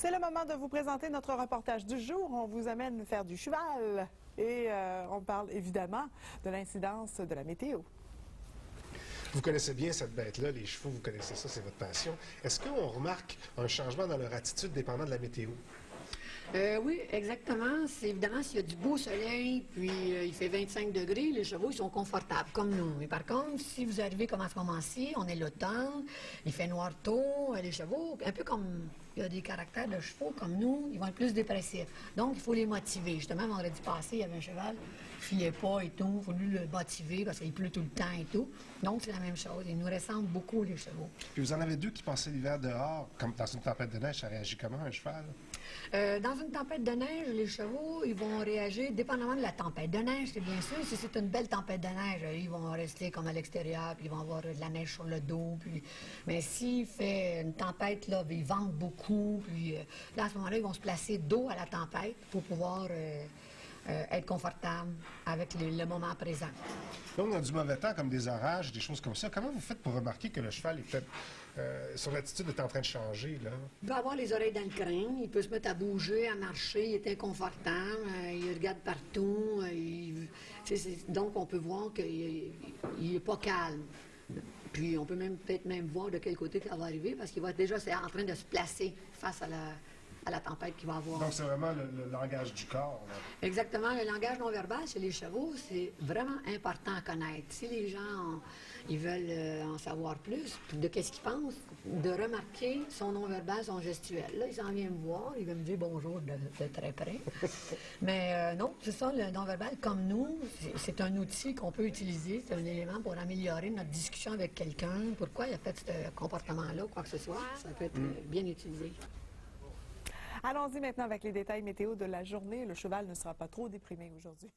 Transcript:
C'est le moment de vous présenter notre reportage du jour. On vous amène faire du cheval et on parle évidemment de l'incidence de la météo. Vous connaissez bien cette bête-là, les chevaux, vous connaissez ça, c'est votre passion. Est-ce qu'on remarque un changement dans leur attitude dépendant de la météo? Oui, exactement. C'est évidemment s'il y a du beau soleil, puis il fait 25 degrés, les chevaux ils sont confortables, comme nous. Mais par contre, si vous arrivez comme à ce moment-ci, on est l'automne, il fait noir tôt, les chevaux, un peu comme il y a des caractères de chevaux comme nous, ils vont être plus dépressifs. Donc, il faut les motiver. Justement, vendredi passé, il y avait un cheval qui ne filait pas et tout. Il faut lui le motiver parce qu'il pleut tout le temps et tout. Donc, c'est la même chose. Ils nous ressemblent beaucoup, les chevaux. Puis vous en avez deux qui passaient l'hiver dehors, comme dans une tempête de neige, ça réagit comment un cheval? Dans une tempête de neige, les chevaux, ils vont réagir dépendamment de la tempête de neige, c'est bien sûr. Si c'est une belle tempête de neige, ils vont rester comme à l'extérieur, puis ils vont avoir de la neige sur le dos. Puis... Mais s'il fait une tempête, là, ils ventent beaucoup, puis là, à ce moment-là, ils vont se placer dos à la tempête pour pouvoir être confortables avec le moment présent. Là, on a du mauvais temps, comme des orages, des choses comme ça. Comment vous faites pour remarquer que le cheval est fait... son attitude est en train de changer, là? Il va avoir les oreilles dans le crâne, il peut se mettre à bouger, à marcher, il est inconfortable, il regarde partout, donc on peut voir qu'il n'est pas calme. Puis on peut peut-être même voir de quel côté ça va arriver, parce qu'il va déjà en train de se placer face à la tempête qu'il va avoir. Donc c'est vraiment le langage du corps, là. Exactement. Le langage non-verbal chez les chevaux, c'est vraiment important à connaître. Si les gens ils veulent en savoir plus de qu'est-ce qu'ils pensent, de remarquer son non-verbal, son gestuel. Là, il s'en vient me voir, il va me dire bonjour de très près. Mais non, c'est ça, le non-verbal, comme nous, c'est un outil qu'on peut utiliser, c'est un élément pour améliorer notre discussion avec quelqu'un. Pourquoi il a fait ce comportement-là, quoi que ce soit, ça peut être bien utilisé. Allons-y maintenant avec les détails météo de la journée. Le cheval ne sera pas trop déprimé aujourd'hui.